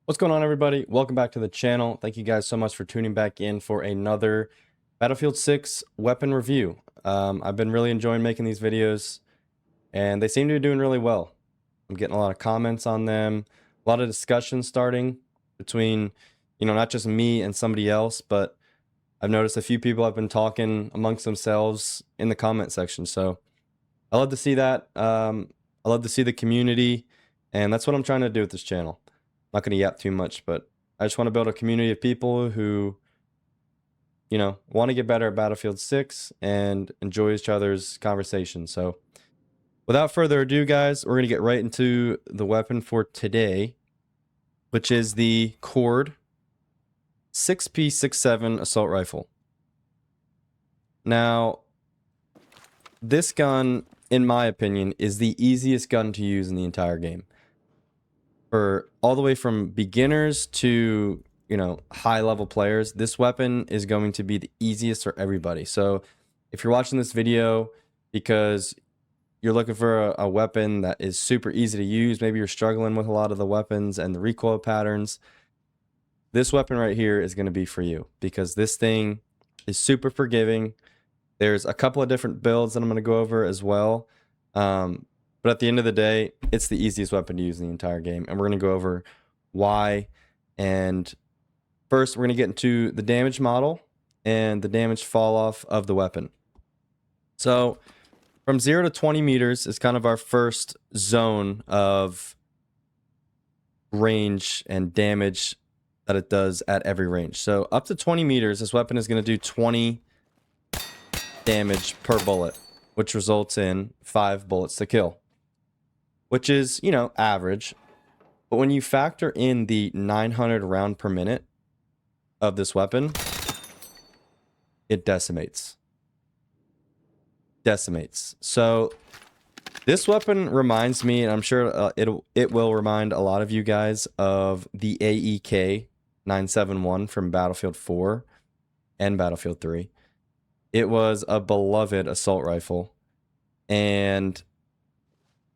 What's going on, everybody? Welcome back to the channel. Thank you guys so much for tuning back in for another Battlefield 6 weapon review. I've been really enjoying making these videos, and they seem to be doing really well. I'm getting a lot of comments on them, a lot of discussion starting between, not just me and somebody else, but I've noticed a few people have been talking amongst themselves in the comment section. So I love to see that. I love to see the community, and that's what I'm trying to do with this channel. Not going to yap too much, but I just want to build a community of people who, want to get better at Battlefield 6 and enjoy each other's conversation. So without further ado, guys, we're going to get right into the weapon for today, which is the KORD-6P67 assault rifle. Now, this gun, in my opinion, is the easiest gun to use in the entire game. For all the way from beginners to, high level players, this weapon is going to be the easiest for everybody. So if you're watching this video because you're looking for a weapon that is super easy to use, maybe you're struggling with a lot of the weapons and the recoil patterns, this weapon right here is going to be for you, because this thing is super forgiving. There's a couple of different builds that I'm going to go over as well. But at the end of the day, it's the easiest weapon to use in the entire game. And we're going to go over why. And first, we're going to get into the damage model and the damage fall off of the weapon. So from 0 to 20 meters is kind of our first zone of range and damage that it does at every range. So up to 20 meters, this weapon is going to do 20 damage per bullet, which results in 5 bullets to kill, which is, average. But when you factor in the 900 round per minute of this weapon, it decimates. So this weapon reminds me, and I'm sure it will remind a lot of you guys, of the AEK 971 from Battlefield 4 and Battlefield 3. It was a beloved assault rifle. And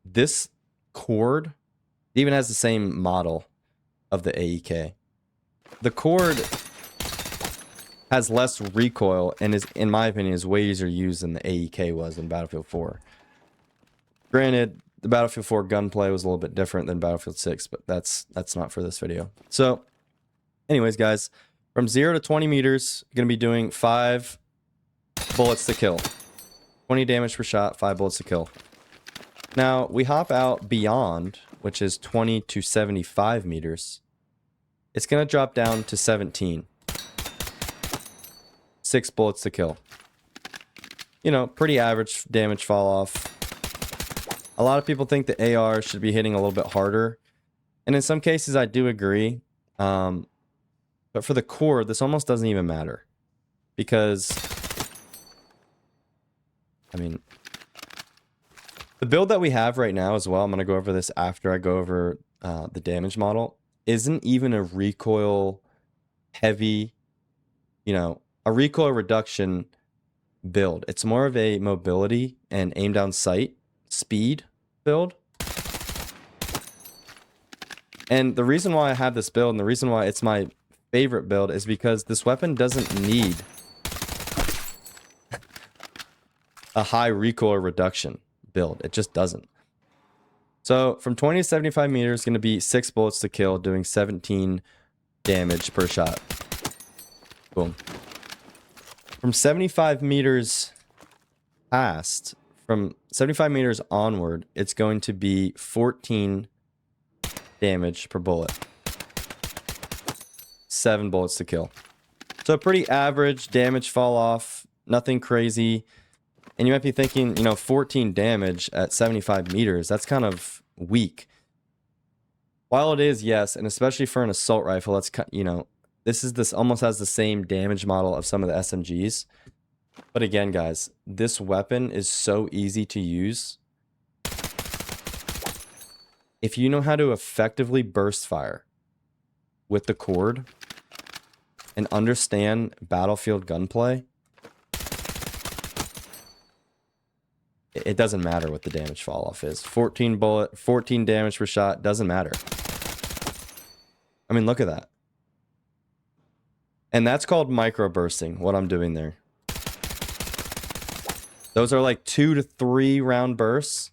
this KORD even has the same model of the AEK. The KORD has less recoil and is, in my opinion, is way easier to use than the AEK was in Battlefield 4. Granted, the Battlefield 4 gunplay was a little bit different than Battlefield 6, but that's not for this video. So, anyways, guys, from 0 to 20 meters, you're going to be doing 5 bullets to kill. 20 damage per shot, 5 bullets to kill. Now, we hop out beyond, which is 20 to 75 meters. It's going to drop down to 17. 6 bullets to kill. Pretty average damage fall off. A lot of people think the AR should be hitting a little bit harder. And in some cases, I do agree. But for the KORD, this almost doesn't even matter. Because, the build that we have right now as well, I'm going to go over this after I go over the damage model, isn't even a recoil heavy, a recoil reduction build. It's more of a mobility and aim down sight speed build. And the reason why I have this build and the reason why it's my favorite build is because this weapon doesn't need a high recoil reduction build. It just doesn't. So from 20 to 75 meters is going to be 6 bullets to kill, doing 17 damage per shot. Boom. From 75 meters past, from 75 meters onward, it's going to be 14 damage per bullet. 7 bullets to kill. So pretty average damage fall off, nothing crazy. And you might be thinking, 14 damage at 75 meters, that's kind of weak. While it is, yes, and especially for an assault rifle, that's, this almost has the same damage model of some of the SMGs. But again, guys, this weapon is so easy to use. If you know how to effectively burst fire with the KORD and understand battlefield gunplay, it doesn't matter what the damage fall off is. 14 damage per shot, doesn't matter. I mean, look at that. And that's called microbursting, what I'm doing there. Those are like 2 to 3 round bursts.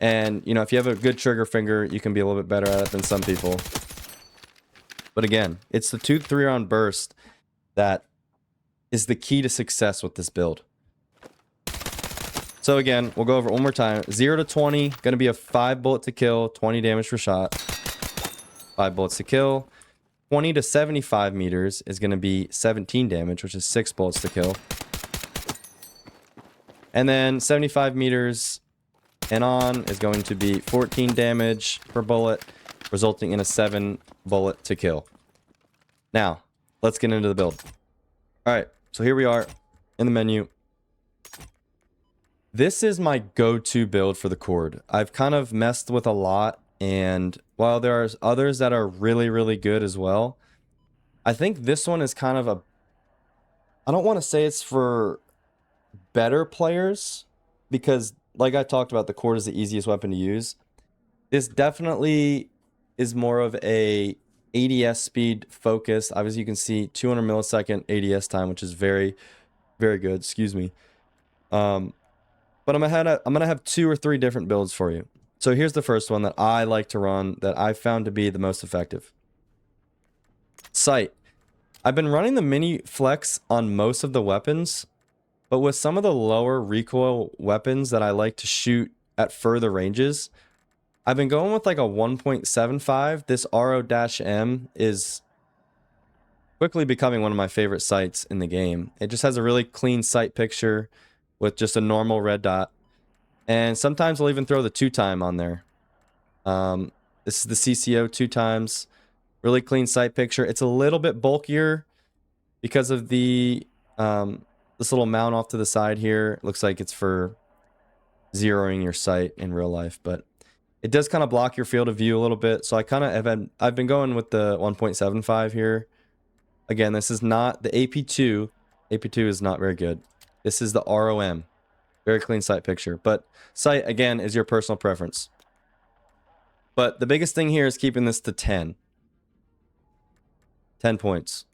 And, you know, if you have a good trigger finger, you can be a little bit better at it than some people. But again, it's the 2 to 3 round burst that is the key to success with this build. So again, we'll go over it one more time. 0 to 20, going to be a 5 bullet to kill, 20 damage per shot. 5 bullets to kill. 20 to 75 meters is going to be 17 damage, which is 6 bullets to kill. And then 75 meters and on is going to be 14 damage per bullet, resulting in a 7 bullet to kill. Now, let's get into the build. All right, so here we are in the menu. This is my go-to build for the KORD. I've kind of messed with a lot, and while there are others that are really, really good as well, I think this one is kind of a... I don't want to say it's for better players, because like I talked about, the KORD is the easiest weapon to use. This definitely is more of a ADS speed focus. Obviously, you can see 200 millisecond ADS time, which is very, very good. Excuse me. But I'm gonna have 2 or 3 different builds for you. So here's the first one that I like to run that I found to be the most effective. Sight. I've been running the mini flex on most of the weapons, but with some of the lower recoil weapons that I like to shoot at further ranges, I've been going with like a 1.75. This RO-M is quickly becoming one of my favorite sights in the game. It just has a really clean sight picture with just a normal red dot. And sometimes I'll even throw the 2-time on there. This is the CCO 2-times. Really clean sight picture. It's a little bit bulkier because of the this little mount off to the side here. It looks like it's for zeroing your sight in real life, but it does kind of block your field of view a little bit. So I've been going with the 1.75 here. Again, this is not the AP2. AP2 is not very good. This is the ROM. Very clean sight picture. But sight, again, is your personal preference. But the biggest thing here is keeping this to 10. 10 points.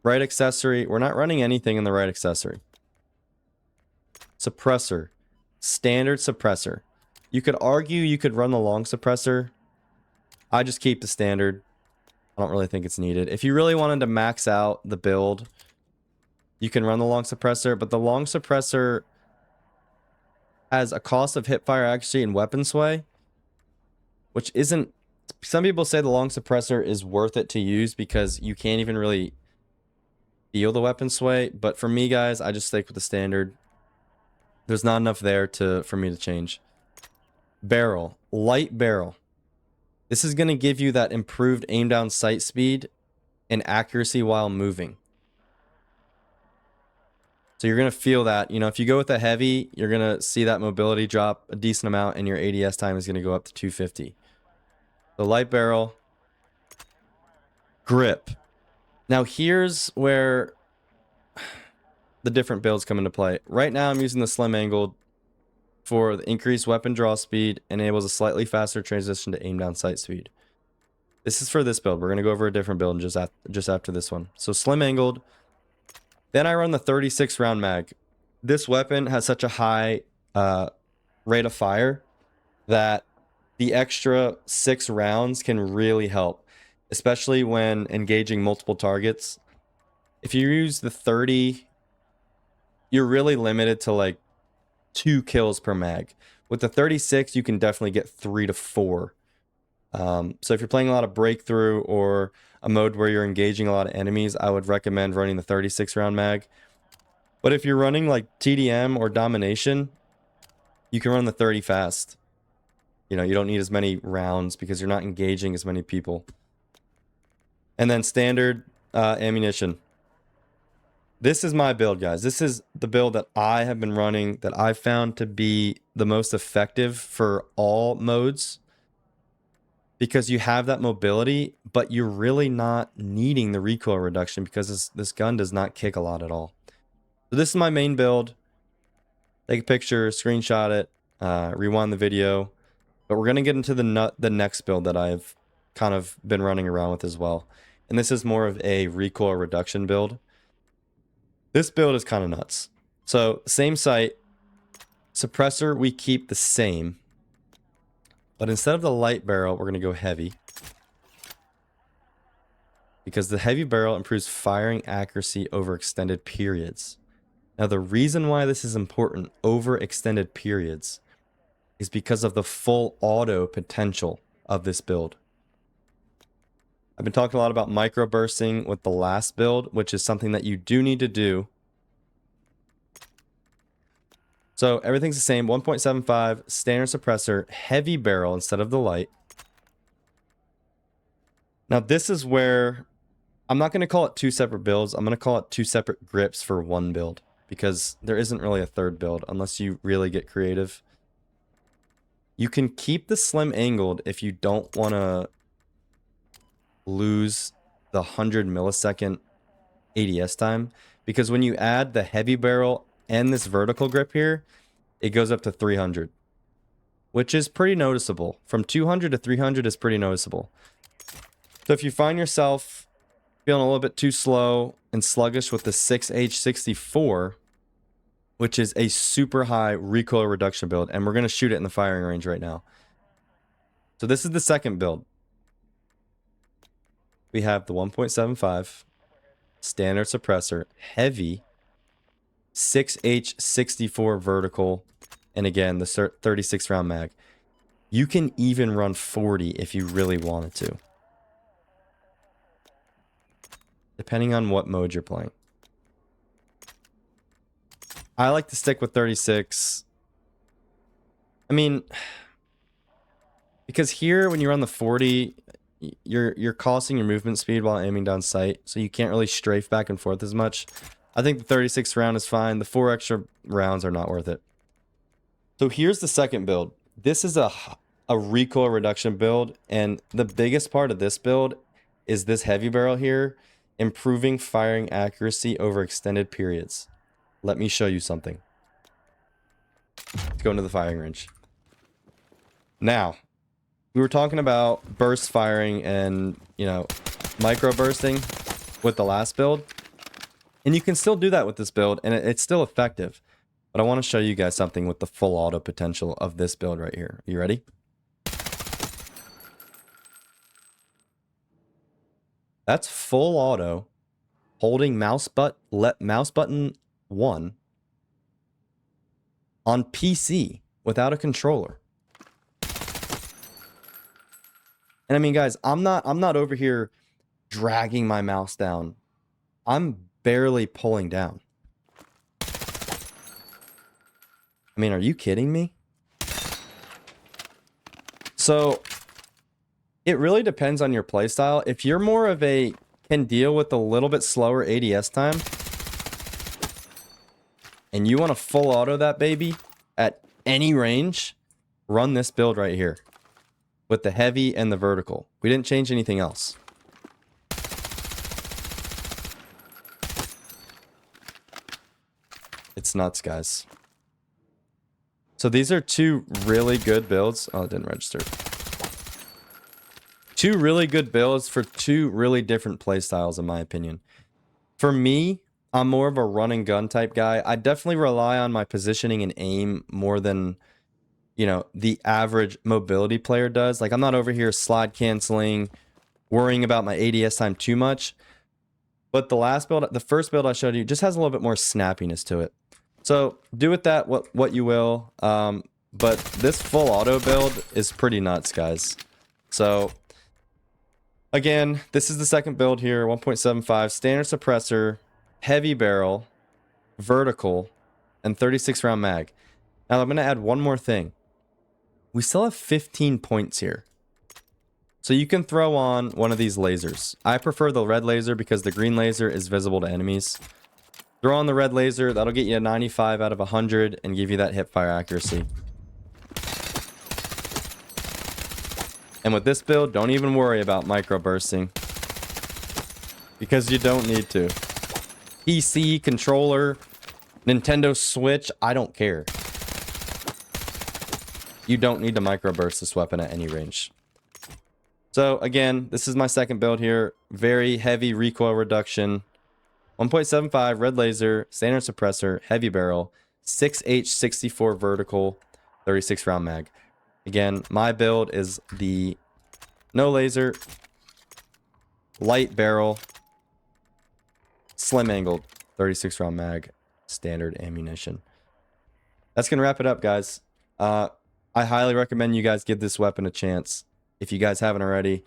Right accessory. We're not running anything in the right accessory. Suppressor. Standard suppressor. You could argue you could run the long suppressor. I just keep the standard. I don't really think it's needed. If you really wanted to max out the build, you can run the long suppressor, but the long suppressor has a cost of hipfire accuracy and weapon sway, which isn't... Some people say the long suppressor is worth it to use because you can't even really feel the weapon sway, but for me, guys, I just stick with the standard. There's not enough there for me to change. Barrel. Light barrel. This is going to give you that improved aim down sight speed and accuracy while moving. So you're going to feel that. You know, if you go with a heavy, you're going to see that mobility drop a decent amount and your ADS time is going to go up to 250. The light barrel. Grip. Now here's where the different builds come into play. Right now I'm using the slim angled for the increased weapon draw speed, enables a slightly faster transition to aim down sight speed. This is for this build. We're going to go over a different build just after this one. So slim angled. Then I run the 36 round mag. This weapon has such a high rate of fire that the extra 6 rounds can really help, especially when engaging multiple targets. If you use the 30, you're really limited to like 2 kills per mag. With the 36, you can definitely get 3 to 4. So if you're playing a lot of breakthrough or a mode where you're engaging a lot of enemies, I would recommend running the 36 round mag. But if you're running like TDM or domination, you can run the 30 fast. You know, you don't need as many rounds because you're not engaging as many people. And then standard ammunition. This is my build, guys. This is the build that I have been running that I found to be the most effective for all modes, because you have that mobility, but you're really not needing the recoil reduction because this gun does not kick a lot at all. So this is my main build. Take a picture, screenshot it, rewind the video. But we're going to get into the next build that I've kind of been running around with as well. And this is more of a recoil reduction build. This build is kind of nuts. So same sight, suppressor we keep the same, but instead of the light barrel, we're going to go heavy. Because the heavy barrel improves firing accuracy over extended periods. Now the reason why this is important over extended periods is because of the full auto potential of this build. I've been talking a lot about microbursting with the last build, which is something that you do need to do. So everything's the same, 1.75, standard suppressor, heavy barrel instead of the light. Now this is where, I'm not going to call it two separate builds, I'm going to call it two separate grips for one build. Because there isn't really a third build unless you really get creative. You can keep the slim angled if you don't want to lose the 100 millisecond ADS time. Because when you add the heavy barrel and this vertical grip here, it goes up to 300. Which is pretty noticeable. From 200 to 300 is pretty noticeable. So if you find yourself feeling a little bit too slow and sluggish with the 6H64, which is a super high recoil reduction build, and we're going to shoot it in the firing range right now. So this is the second build. We have the 1.75 standard suppressor, heavy, 6H64 vertical, and again, the 36 round mag. You can even run 40 if you really wanted to. Depending on what mode you're playing. I like to stick with 36. I mean, because here when you run the 40, you're costing your movement speed while aiming down sight, so you can't really strafe back and forth as much. I think the 36 round is fine. The 4 extra rounds are not worth it. So here's the second build. This is a recoil reduction build, and the biggest part of this build is this heavy barrel here, improving firing accuracy over extended periods. Let me show you something. Let's go into the firing range. Now, we were talking about burst firing and, you know, micro bursting with the last build. And you can still do that with this build, and it's still effective. But I want to show you guys something with the full auto potential of this build right here. You ready? That's full auto, holding mouse button 1 on PC without a controller. And I mean, guys, I'm not over here dragging my mouse down. I'm barely pulling down. I mean, are you kidding me? So it really depends on your playstyle. If you're more of a can deal with a little bit slower ADS time, and you want to full auto that baby at any range, run this build right here with the heavy and the vertical. We didn't change anything else. It's nuts, guys. So these are two really good builds. Oh, it didn't register. Two really good builds for two really different playstyles, in my opinion. For me, I'm more of a run and gun type guy. I definitely rely on my positioning and aim more than, you know, the average mobility player does. Like, I'm not over here slide canceling, worrying about my ADS time too much. But the last build, the first build I showed you, just has a little bit more snappiness to it. So do with that what you will. But this full auto build is pretty nuts, guys. So again, this is the second build here, 1.75 standard suppressor, heavy barrel, vertical, and 36 round mag. Now I'm going to add one more thing. We still have 15 points here. So you can throw on one of these lasers. I prefer the red laser because the green laser is visible to enemies. Throw on the red laser, that'll get you a 95 out of 100 and give you that hip fire accuracy. And with this build, don't even worry about micro bursting, because you don't need to. PC, controller, Nintendo Switch, I don't care. You don't need to micro burst this weapon at any range. So again, this is my second build here. Very heavy recoil reduction. 1.75 red laser, standard suppressor, heavy barrel, 6H64 vertical, 36 round mag. Again, my build is the no laser, light barrel, slim angled, 36 round mag, standard ammunition. That's going to wrap it up, guys. I highly recommend you guys give this weapon a chance if you guys haven't already.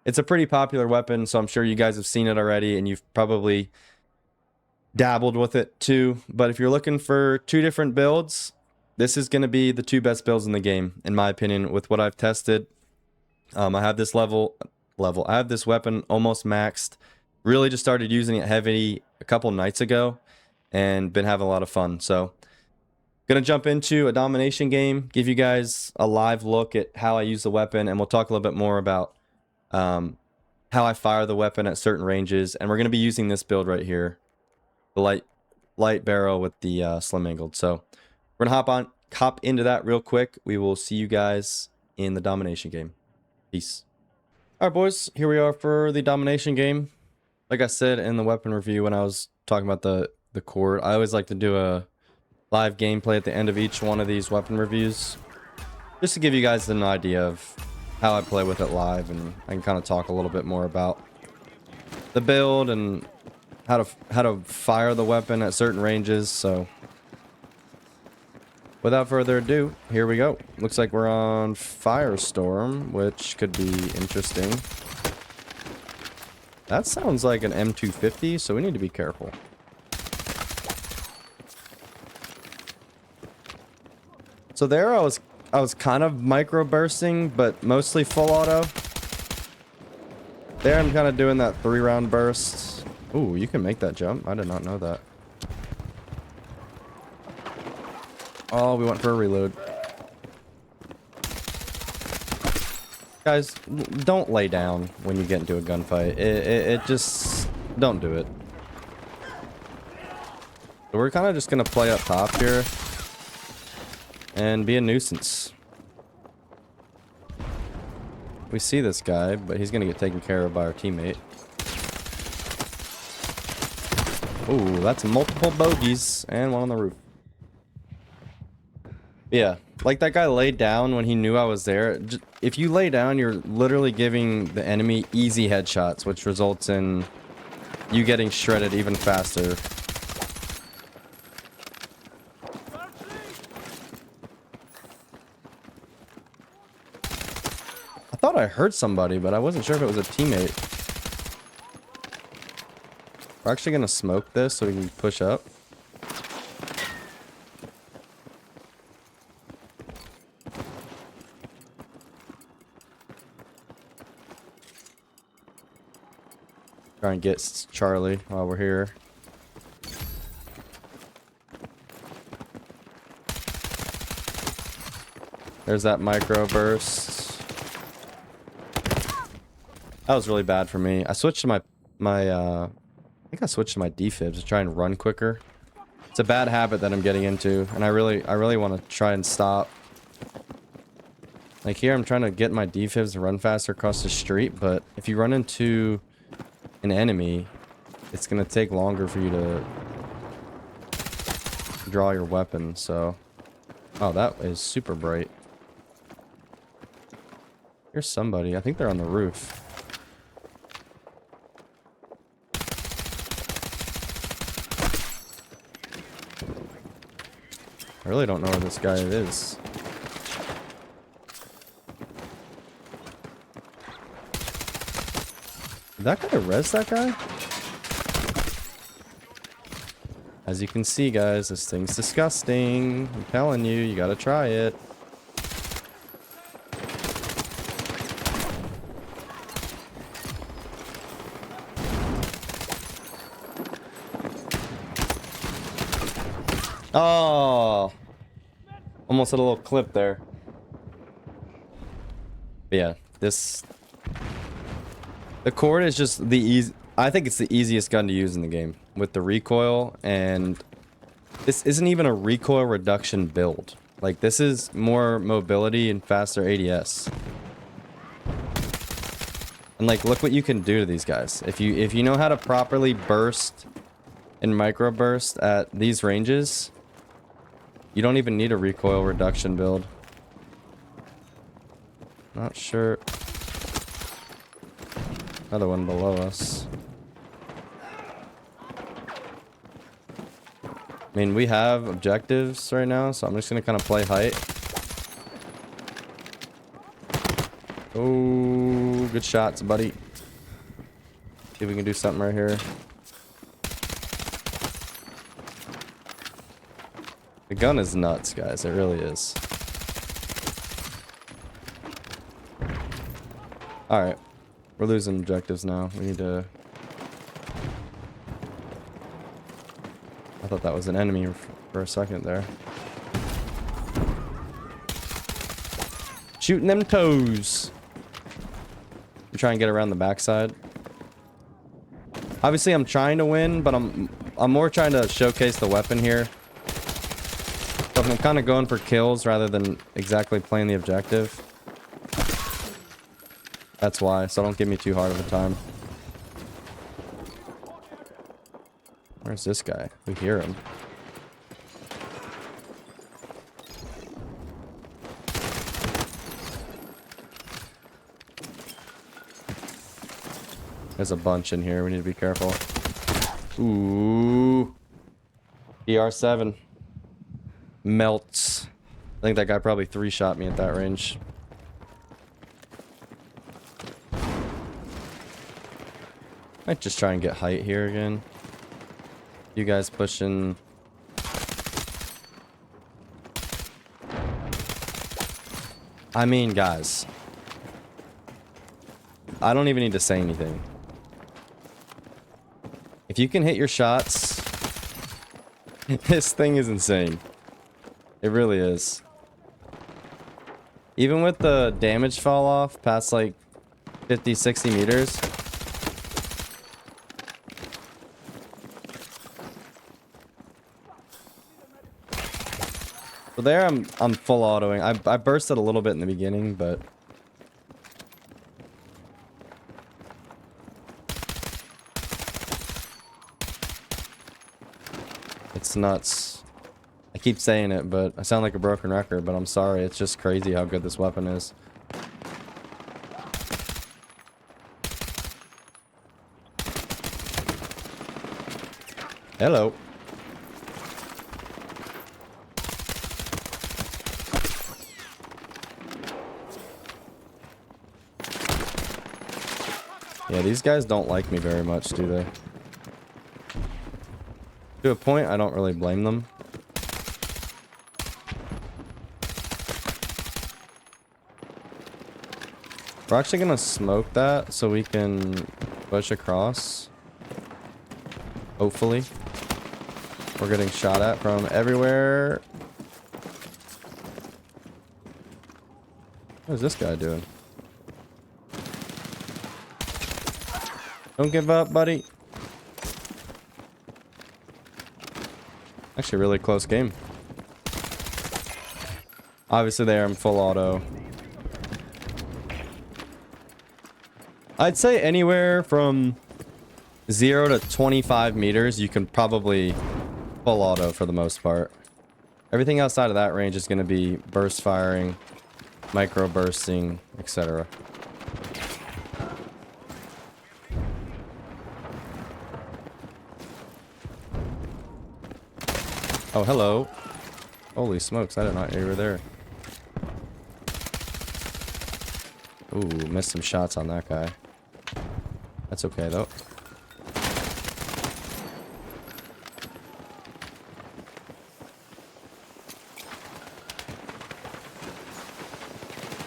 It's a pretty popular weapon, so I'm sure you guys have seen it already and you've probably dabbled with it too. But if you're looking for two different builds, this is going to be the two best builds in the game, in my opinion, with what I've tested. I have this I have this weapon almost maxed. Really just started using it heavy a couple nights ago and been having a lot of fun. So gonna jump into a domination game, give you guys a live look at how I use the weapon, and we'll talk a little bit more about how I fire the weapon at certain ranges. And we're gonna be using this build right here, the light barrel with the slim angled. So we're gonna hop into that real quick. We will see you guys in the domination game. Peace. All right, boys, here we are for the domination game. Like I said in the weapon review when I was talking about the KORD, I always like to do a live gameplay at the end of each one of these weapon reviews, just to give you guys an idea of how I play with it live, and I can kind of talk a little bit more about the build and how to fire the weapon at certain ranges. So without further ado, here we go. Looks like we're on Firestorm, which could be interesting. That sounds like an M250, so we need to be careful. So there I was kind of micro bursting, but mostly full auto. There I'm kind of doing that 3-round burst. Ooh, you can make that jump. I did not know that. Oh, we went for a reload. Guys, don't lay down when you get into a gunfight. It just... don't do it. So we're kind of just going to play up top here and be a nuisance. We see this guy, but he's going to get taken care of by our teammate. Ooh, that's multiple bogeys and one on the roof. Yeah, like that guy laid down when he knew I was there. If you lay down, you're literally giving the enemy easy headshots, which results in you getting shredded even faster. I thought I heard somebody, but I wasn't sure if it was a teammate. We're actually going to smoke this so we can push up. Try and get Charlie while we're here. There's that micro burst. That was really bad for me. I switched to I think I switched to my defibs to try and run quicker. It's a bad habit that I'm getting into, and I really want to try and stop. Like here, I'm trying to get my defibs to run faster across the street, but if you run into an enemy, it's gonna take longer for you to draw your weapon. So, oh, that is super bright. Here's somebody. I think they're on the roof. I really don't know where this guy is. Did that guy res that guy? As you can see, guys, this thing's disgusting. I'm telling you, you gotta try it. Oh, almost had a little clip there. But yeah, the KORD is just the easy. I think it's the easiest gun to use in the game with the recoil, and this isn't even a recoil reduction build. Like, this is more mobility and faster ADS. And like, look what you can do to these guys. If you know how to properly burst and micro burst at these ranges, you don't even need a recoil reduction build. Not sure. Another one below us. I mean, we have objectives right now, so I'm just gonna kind of play height. Oh, good shots, buddy. See if we can do something right here. The gun is nuts, guys. It really is. Alright. We're losing objectives now. We need to... I thought that was an enemy for a second there. Shooting them toes. We try and get around the backside. Obviously, I'm trying to win, but I'm more trying to showcase the weapon here. So I'm kind of going for kills rather than exactly playing the objective. That's why, so don't give me too hard of a time. Where's this guy? We hear him. There's a bunch in here. We need to be careful. Ooh. ER7. Melts. I think that guy probably 3-shot me at that range. Might just try and get height here again. You guys pushing. I mean, guys. I don't even need to say anything. If you can hit your shots, this thing is insane. It really is. Even with the damage fall off past like 50, 60 meters. So there I'm full autoing. I bursted a little bit in the beginning, but it's nuts. I keep saying it, but I sound like a broken record, but I'm sorry. It's just crazy how good this weapon is. Hello. Yeah, these guys don't like me very much, do they? To a point, I don't really blame them. We're actually gonna smoke that so we can push across. Hopefully. We're getting shot at from everywhere. What is this guy doing? Don't give up, buddy. Actually, really close game. Obviously there, I'm full auto. I'd say anywhere from 0 to 25 meters, you can probably full auto for the most part. Everything outside of that range is going to be burst firing, micro bursting, etc. Oh, hello. Holy smokes, I did not know you were there. Ooh, missed some shots on that guy. That's okay, though.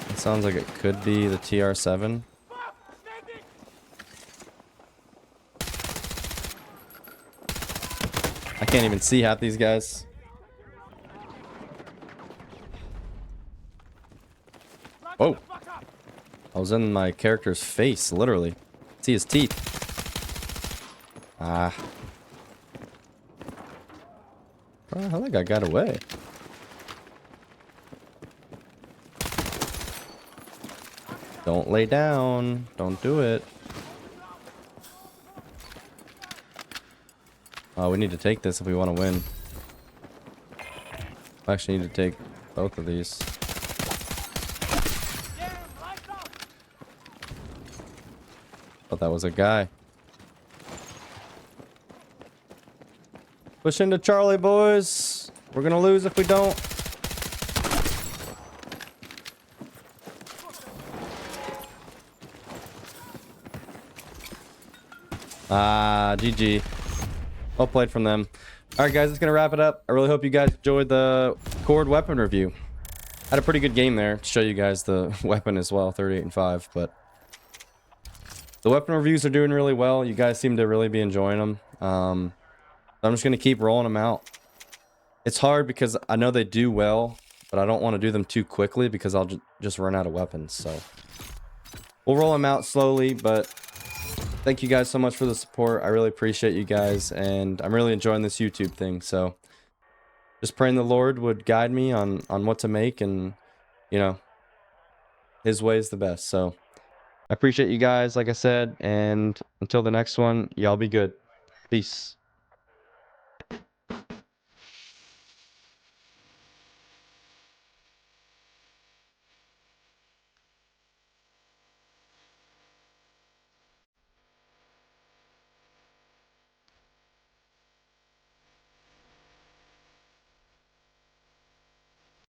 It sounds like it could be the TR7. I can't even see half these guys. Whoa. I was in my character's face, literally. See his teeth. Ah. Oh, how that guy got away? Don't lay down. Don't do it. Oh, we need to take this if we want to win. I actually need to take both of these. Thought that was a guy. Push into Charlie, boys. We're gonna lose if we don't. Ah, GG. Well played from them. All right, guys, that's gonna wrap it up. I really hope you guys enjoyed the KORD weapon review. Had a pretty good game there to show you guys the weapon as well, 38 and 5. But the weapon reviews are doing really well. You guys seem to really be enjoying them. I'm just gonna keep rolling them out. It's hard because I know they do well, but I don't want to do them too quickly because I'll just run out of weapons. So we'll roll them out slowly, but thank you guys so much for the support. I really appreciate you guys, and I'm really enjoying this YouTube thing. So just praying the Lord would guide me on what to make, and you know, his way is the best. So I appreciate you guys, like I said, and until the next one, y'all be good. Peace.